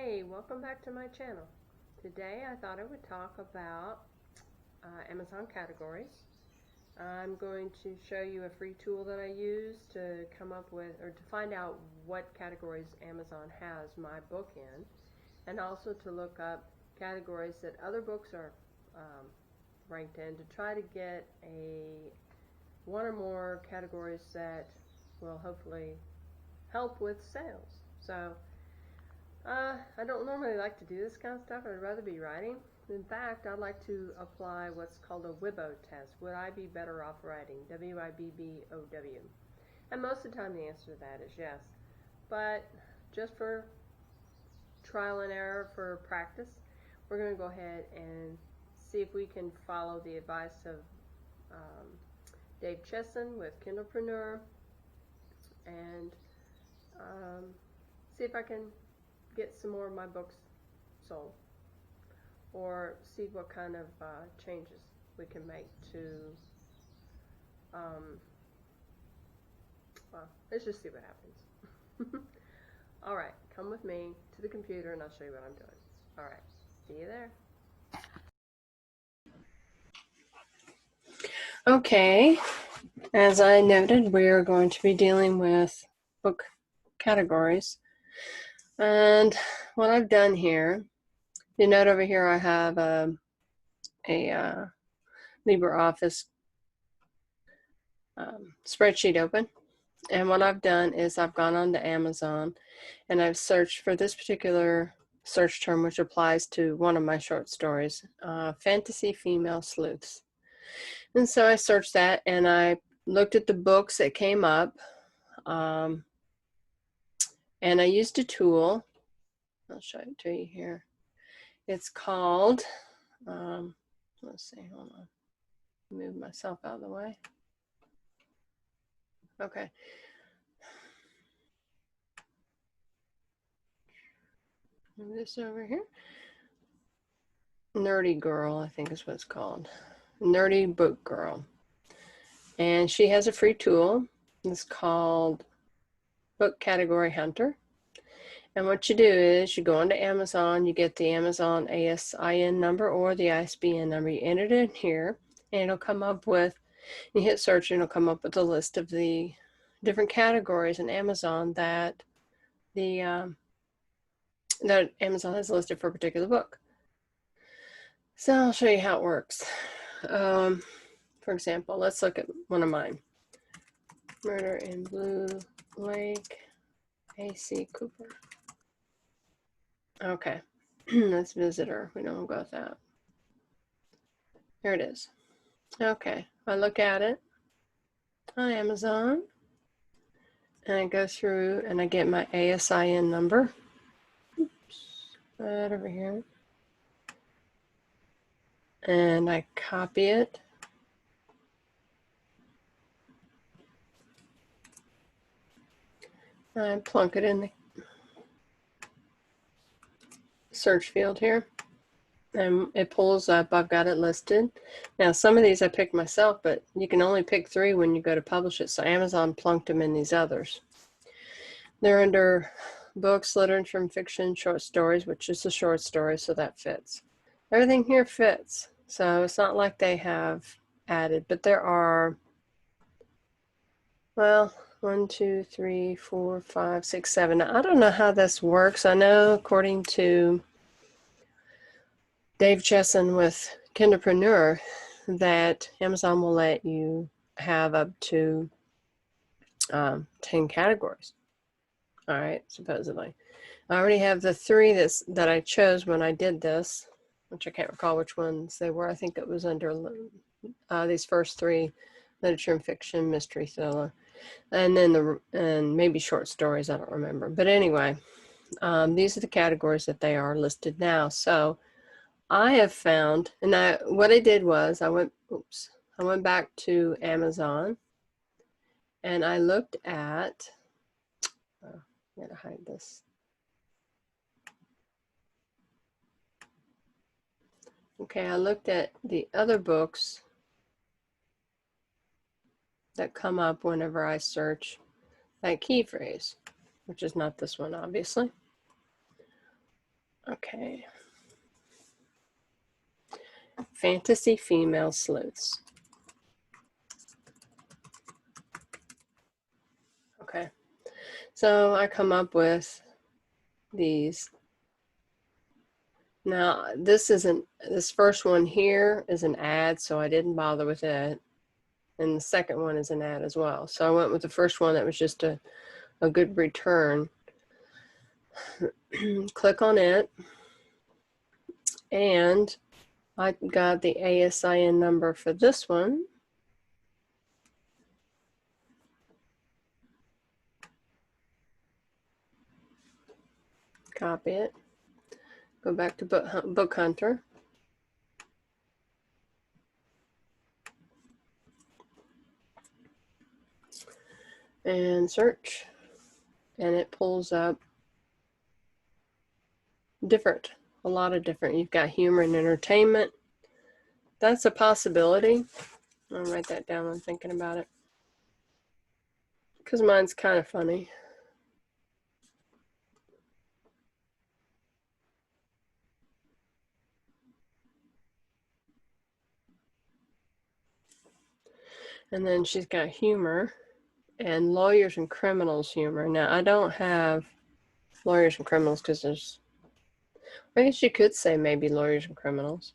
Hey, welcome back to my channel. Today I thought I would talk about Amazon categories. I'm going to show you a free tool that I use to come up with or to find out what categories Amazon has my book in, and also to look up categories that other books are ranked in to try to get one or more categories that will hopefully help with sales. So I don't normally like to do this kind of stuff. I'd rather be writing. In fact, I'd like to apply what's called a WIBO test. Would I be better off writing? W-I-B-B-O-W. And most of the time the answer to that is yes. But just for trial and error, for practice, we're going to go ahead and see if we can follow the advice of Dave Chesson with Kindlepreneur and see if I can get some more of my books sold, or see what kind of changes we can make to, well, let's just see what happens. Alright, come with me to the computer and I'll show you what I'm doing. Alright, see you there. Okay, as I noted, we are going to be dealing with book categories. And what I've done here, you note over here I have a LibreOffice spreadsheet open. And what I've done is I've gone on to Amazon and I've searched for this particular search term, which applies to one of my short stories, Fantasy Female Sleuths. And so I searched that and I looked at the books that came up, and I used a tool. I'll show it to you here. It's called, let's see, hold on. Move myself out of the way. Okay. Move this over here. Nerdy Girl, I think is what it's called. Nerdy Book Girl. And she has a free tool. It's called Book Category Hunter. And what you do is you go onto Amazon, you get the Amazon ASIN number or the ISBN number, you enter it in here, and it'll come up with, you hit search and it'll come up with a list of the different categories in Amazon that that Amazon has listed for a particular book. So I'll show you how it works. For example, let's look at one of mine. Murder in Blue Lake, A.C. Cooper. Okay, that's visitor. We don't go with that. Here it is. Okay, I look at it on Amazon, and I go through and I get my ASIN number. Oops, right over here. And I copy it. I plunk it in the search field here. And it pulls up. I've got it listed. Now, some of these I picked myself, but you can only pick 3 when you go to publish it. So Amazon plunked them in these others. They're under books, literature, and fiction, short stories, which is a short story, so that fits. Everything here fits. So it's not like they have added, but there are, well, 1, 2, 3, 4, 5, 6, 7. Now, I don't know how this works. I know according to Dave Chesson with Kindlepreneur that Amazon will let you have up to 10 categories. All right, supposedly. I already have the 3 that I chose when I did this, which I can't recall which ones they were. I think it was under these first 3, literature and fiction, mystery, thriller, and then and maybe short stories. I don't remember. But anyway, these are the categories that they are listed now. So I have found, and what I did was I went back to Amazon and I looked at, I'm going to hide this. Okay, I looked at the other books that come up whenever I search that key phrase, which is not this one, obviously. Okay. Fantasy female sleuths. Okay. So I come up with these. Now, this first one here is an ad, so I didn't bother with it. And the second one is an ad as well. So I went with the first one that was just a good return. Click on it. And I got the ASIN number for this one. Copy it. Go back to Book Hunter. And search. And it pulls up a lot of different. You've got humor and entertainment. That's a possibility. I'll write that down when I'm thinking about it, because mine's kind of funny. And then she's got humor and lawyers and criminals humor. Now, I don't have lawyers and criminals because there's, I guess you could say maybe lawyers and criminals.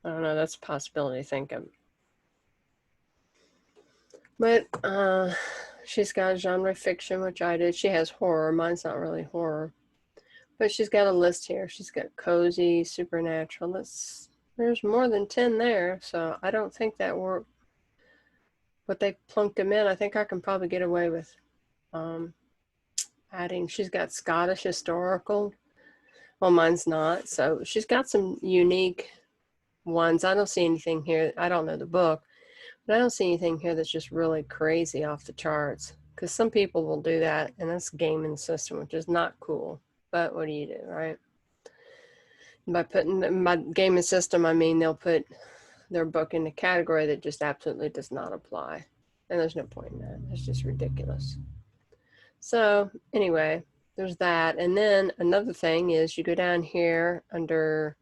I don't know, that's a possibility to think of. But she's got genre fiction, which I did. She has horror. Mine's not really horror. But she's got a list here. She's got cozy, supernatural. There's more than 10 there, so I don't think that worked. But they plunked them in. I think I can probably get away with adding. She's got Scottish historical. Well, mine's not. So she's got some unique ones. I don't see anything here. I don't know the book, but I don't see anything here that's just really crazy off the charts. Because some people will do that, and that's gaming the system, which is not cool. But what do you do, right? By putting my gaming system, I mean they'll put their book in a category that just absolutely does not apply. And there's no point in that. It's just ridiculous. So anyway, there's that. And then another thing is you go down here under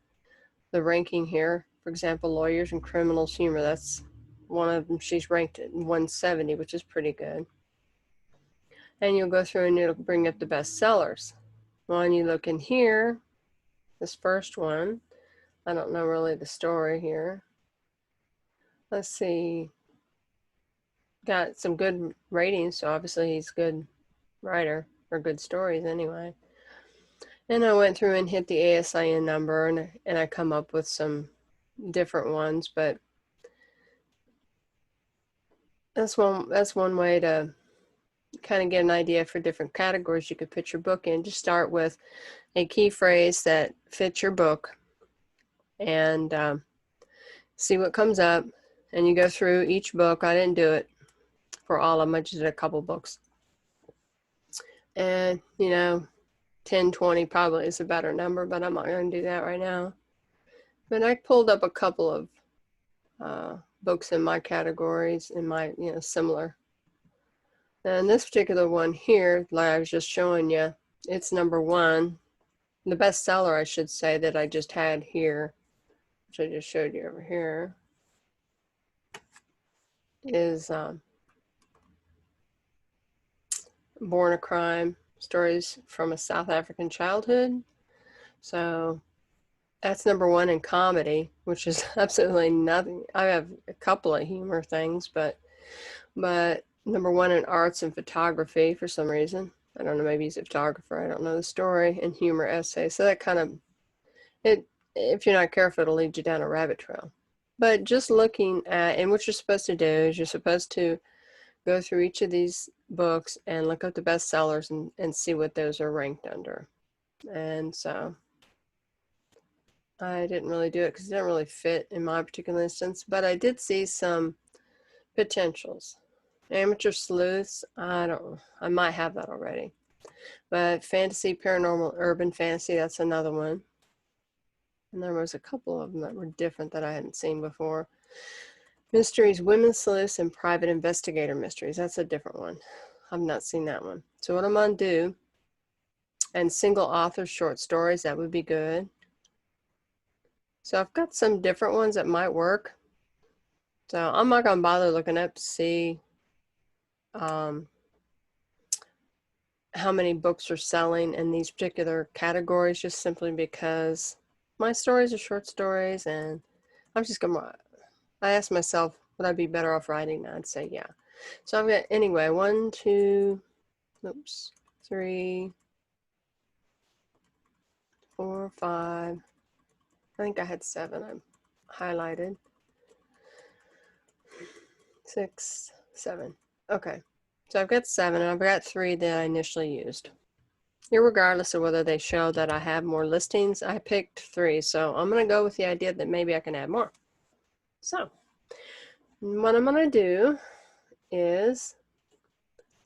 the ranking here. For example, lawyers and criminals humor. That's one of them. She's ranked at 170, which is pretty good. And you'll go through and it'll bring up the best sellers. Well, and you look in here, this first one, I don't know really the story here. Let's see. Got some good ratings, so obviously he's a good writer, or good stories anyway. And I went through and hit the ASIN number, and I come up with some different ones, but that's one way to kind of get an idea for different categories you could put your book in. Just start with a key phrase that fits your book and see what comes up. And you go through each book. I didn't do it for all of them. I just did a couple books. And, 10, 20 probably is a better number, but I'm not going to do that right now. But I pulled up a couple of books in my categories, in my, similar. And this particular one here, like I was just showing you, it's number one. The bestseller, I should say, that I just had here, which I just showed you over here, is Born a Crime, Stories from a South African Childhood. So that's number one in comedy, which is absolutely nothing. I have a couple of humor things, but number one in arts and photography for some reason. I don't know, maybe he's a photographer. I don't know the story. And humor essay. So that kind of, if you're not careful, it'll lead you down a rabbit trail. But just looking at, and what you're supposed to do is you're supposed to go through each of these books and look up the bestsellers and see what those are ranked under. And so I didn't really do it because it didn't really fit in my particular instance, but I did see some potentials. Amateur sleuths, I might have that already. But fantasy, paranormal, urban fantasy, that's another one. And there was a couple of them that were different that I hadn't seen before. Mysteries, women's sleuths, and private investigator mysteries. That's a different one. I've not seen that one. So what I'm going to do and single author short stories, that would be good. So I've got some different ones that might work. So I'm not going to bother looking up to see how many books are selling in these particular categories, just simply because my stories are short stories, and I'm just going to, I asked myself, would I be better off writing that? I'd say yeah. So I've got, anyway, 1, 2, 3, 4, 5. I think I had 7 I highlighted. 6, 7. Okay. So I've got 7, and I've got 3 that I initially used. Irregardless of whether they show that I have more listings, I picked 3. So I'm going to go with the idea that maybe I can add more. So what I'm going to do is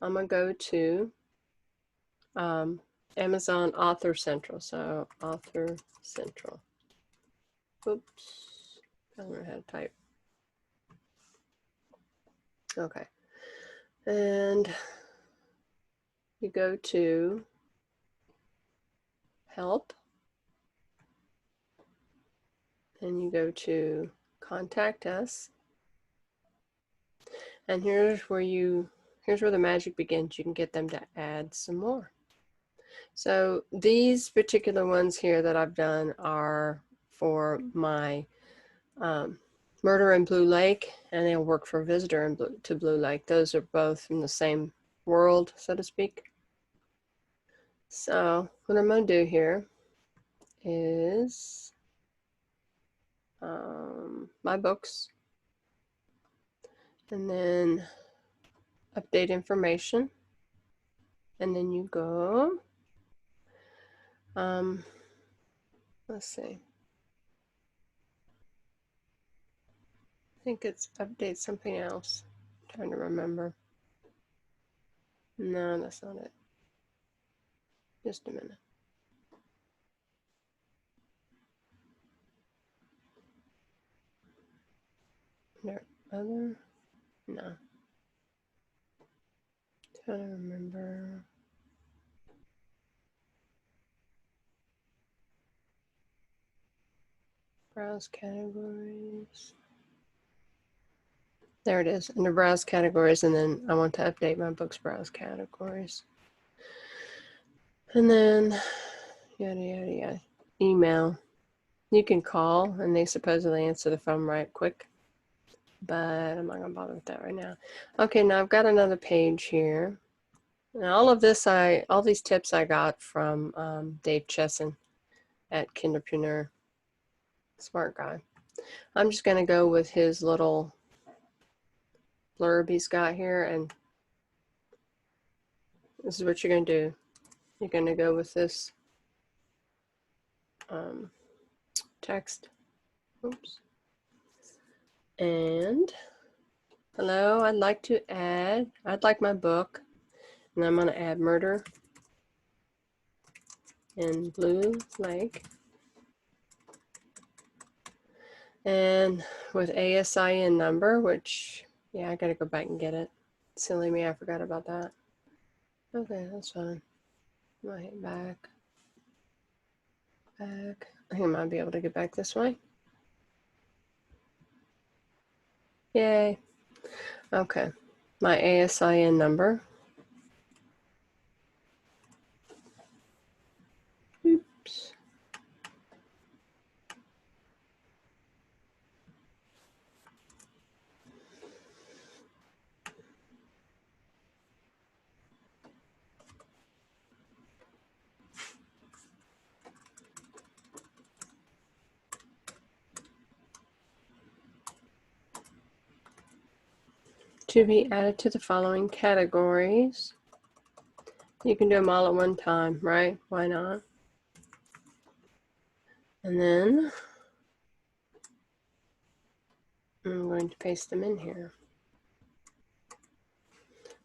I'm going to go to Amazon Author Central. So Author Central. Oops. I don't know how to type. Okay. And you go to Help. And you go to Contact Us. And here's where the magic begins. You can get them to add some more. So these particular ones here that I've done are for my Murder in Blue Lake, and they'll work for Visitor to Blue Lake. Those are both from the same world, so to speak. So what I'm going to do here is my books, and then update information, and then you go, let's see, I think it's update something else. I'm trying to remember. No, that's not it. Just a minute. There other? No. Trying to remember. Browse categories. There it is, under browse categories, and then I want to update my books browse categories. And then yada yada yada. Email. You can call, and they supposedly answer the phone right quick, but I'm not gonna bother with that right now. Okay, now I've got another page here. Now all these tips I got from Dave Chesson at Kinderpreneur. Smart guy. I'm just gonna go with his little blurb he's got here, and this is what you're gonna do. You're gonna go with this text. Oops. And hello, I'd like my book, and I'm gonna add Murder in Blue Lake, and with ASIN number, which, yeah, I gotta go back and get it. Silly me, I forgot about that. Okay, that's fine. I'm gonna hit back. I think I might be able to get back this way. Yay. Okay, my ASIN number. Oops. To be added to the following categories. You can do them all at one time, right? Why not? And then I'm going to paste them in here.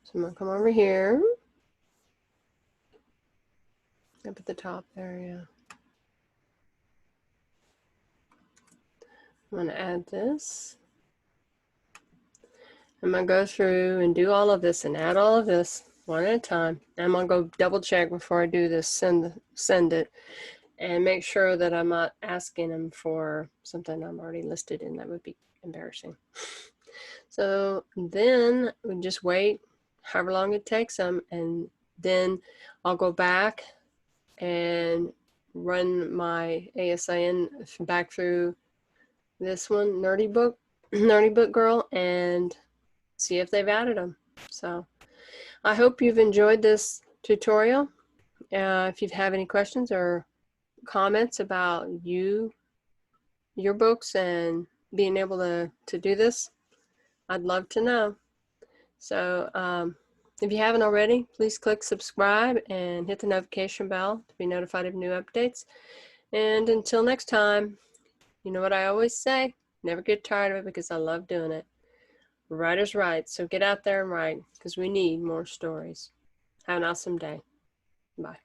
So I'm going to come over here, up at the top there, yeah. I'm going to add this. I'm going to go through and do all of this and add all of this. one at a time. I'm gonna go double check before I do this, send it, and make sure that I'm not asking them for something I'm already listed in. That would be embarrassing. So then we just wait however long it takes them, and then I'll go back and run my ASIN back through this one, Nerdy Book Girl, and see if they've added them. So I hope you've enjoyed this tutorial. If you have any questions or comments about your books and being able to do this, I'd love to know. So if you haven't already, please click subscribe and hit the notification bell to be notified of new updates. And until next time, you know what I always say, never get tired of it because I love doing it. Writers write, so get out there and write because we need more stories. Have an awesome day. Bye.